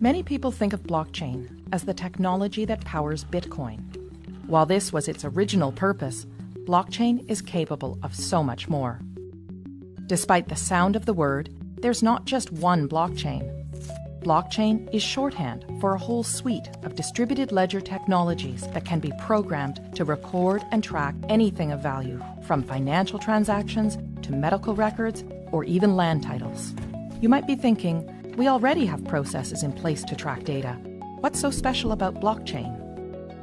Many people think of blockchain as the technology that powers Bitcoin. While this was its original purpose, blockchain is capable of so much more. Despite the sound of the word, there's not just one blockchain. Blockchain is shorthand for a whole suite of distributed ledger technologies that can be programmed to record and track anything of value, from financial transactions to medical records or even land titles. You might be thinking, we already have processes in place to track data. What's so special about blockchain?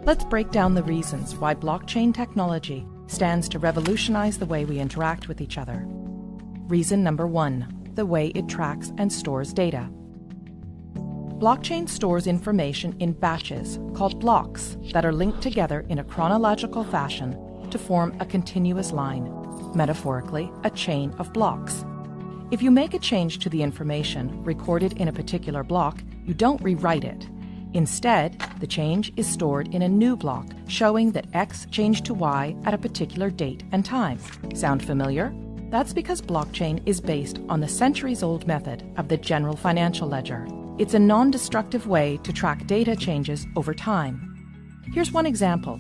Let's break down the reasons why blockchain technology stands to revolutionize the way we interact with each other. Reason number 1, the way it tracks and stores data. Blockchain stores information in batches, called blocks, that are linked together in a chronological fashion to form a continuous line, metaphorically, a chain of blocks. If you make a change to the information recorded in a particular block, you don't rewrite it. Instead, the change is stored in a new block, showing that X changed to Y at a particular date and time. Sound familiar? That's because blockchain is based on the centuries-old method of the general financial ledger. It's a non-destructive way to track data changes over time. Here's one example.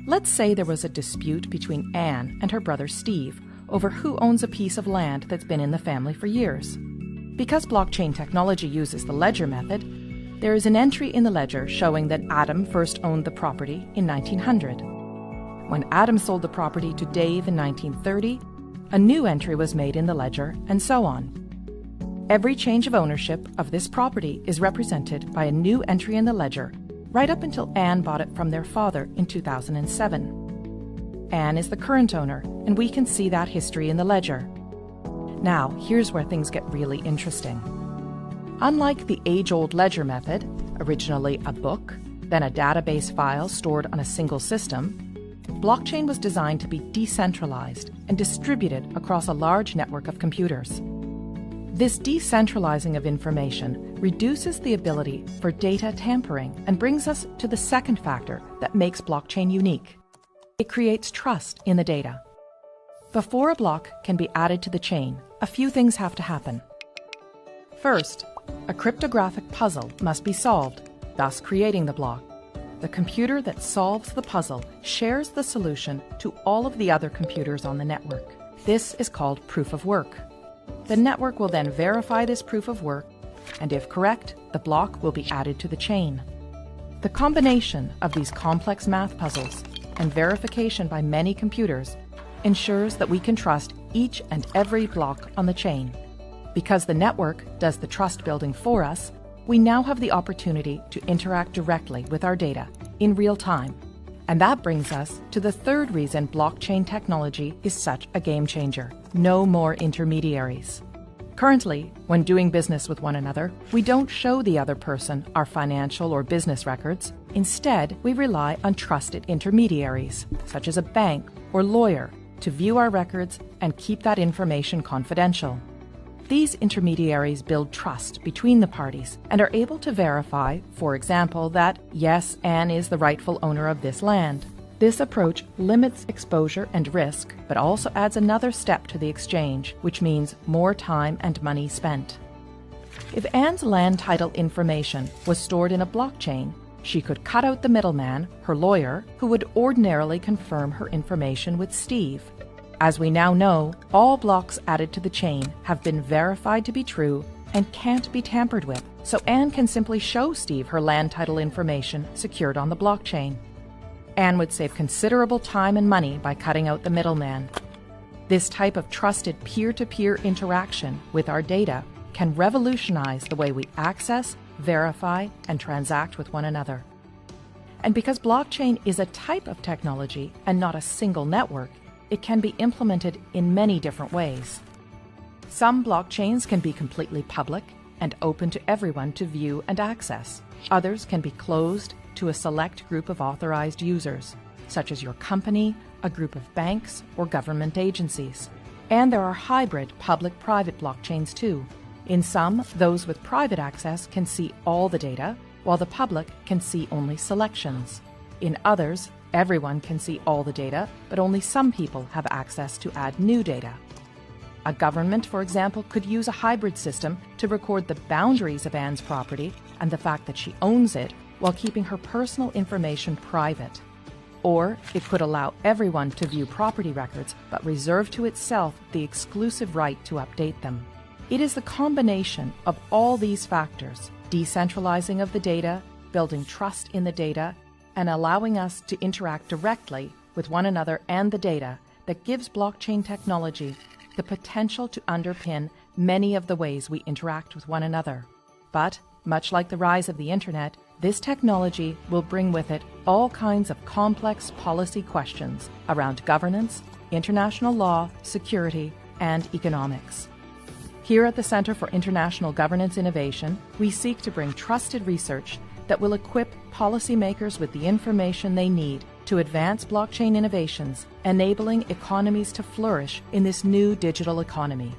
Let's say there was a dispute between Anne and her brother Steve over who owns a piece of land that's been in the family for years. Because blockchain technology uses the ledger method, there is an entry in the ledger showing that Adam first owned the property in 1900. When Adam sold the property to Dave in 1930, a new entry was made in the ledger, and so on. Every change of ownership of this property is represented by a new entry in the ledger, right up until Anne bought it from their father in 2007. Anne is the current owner, and we can see that history in the ledger. Now, here's where things get really interesting. Unlike the age-old ledger method, originally a book, then a database file stored on a single system, blockchain was designed to be decentralized and distributed across a large network of computers. This decentralizing of information reduces the ability for data tampering and brings us to the second factor that makes blockchain unique. It creates trust in the data. Before a block can be added to the chain, a few things have to happen. First, a cryptographic puzzle must be solved, thus creating the block. The computer that solves the puzzle shares the solution to all of the other computers on the network. This is called proof of work. The network will then verify this proof of work, and if correct, the block will be added to the chain. The combination of these complex math puzzles and verification by many computers ensures that we can trust each and every block on the chain. Because the network does the trust building for us, we now have the opportunity to interact directly with our data in real time. And that brings us to the third reason blockchain technology is such a game changer: no more intermediaries. Currently, when doing business with one another, we don't show the other person our financial or business records. Instead, we rely on trusted intermediaries, such as a bank or lawyer, to view our records and keep that information confidential. These intermediaries build trust between the parties and are able to verify, for example, that, yes, Anne is the rightful owner of this land. This approach limits exposure and risk, but also adds another step to the exchange, which means more time and money spent. If Anne's land title information was stored in a blockchain, she could cut out the middleman, her lawyer, who would ordinarily confirm her information with Steve. As we now know, all blocks added to the chain have been verified to be true and can't be tampered with, so Anne can simply show Steve her land title information secured on the blockchain. Anne would save considerable time and money by cutting out the middleman. This type of trusted peer-to-peer interaction with our data can revolutionize the way we access, verify, and transact with one another. And because blockchain is a type of technology and not a single network, it can be implemented in many different ways. Some blockchains can be completely public and open to everyone to view and access. Others can be closed to a select group of authorized users, such as your company, a group of banks, or government agencies. And there are hybrid public-private blockchains too. In some, those with private access can see all the data, while the public can see only selections. In others, everyone can see all the data, but only some people have access to add new data. A government, for example, could use a hybrid system to record the boundaries of Anne's property and the fact that she owns it while keeping her personal information private. Or it could allow everyone to view property records but reserve to itself the exclusive right to update them. It is the combination of all these factors, decentralizing of the data, building trust in the data, and allowing us to interact directly with one another and the data, that gives blockchain technology the potential to underpin many of the ways we interact with one another. But, much like the rise of the Internet, this technology will bring with it all kinds of complex policy questions around governance, international law, security, and economics. Here at the Centre for International Governance Innovation, we seek to bring trusted research that will equip policymakers with the information they need to advance blockchain innovations, enabling economies to flourish in this new digital economy.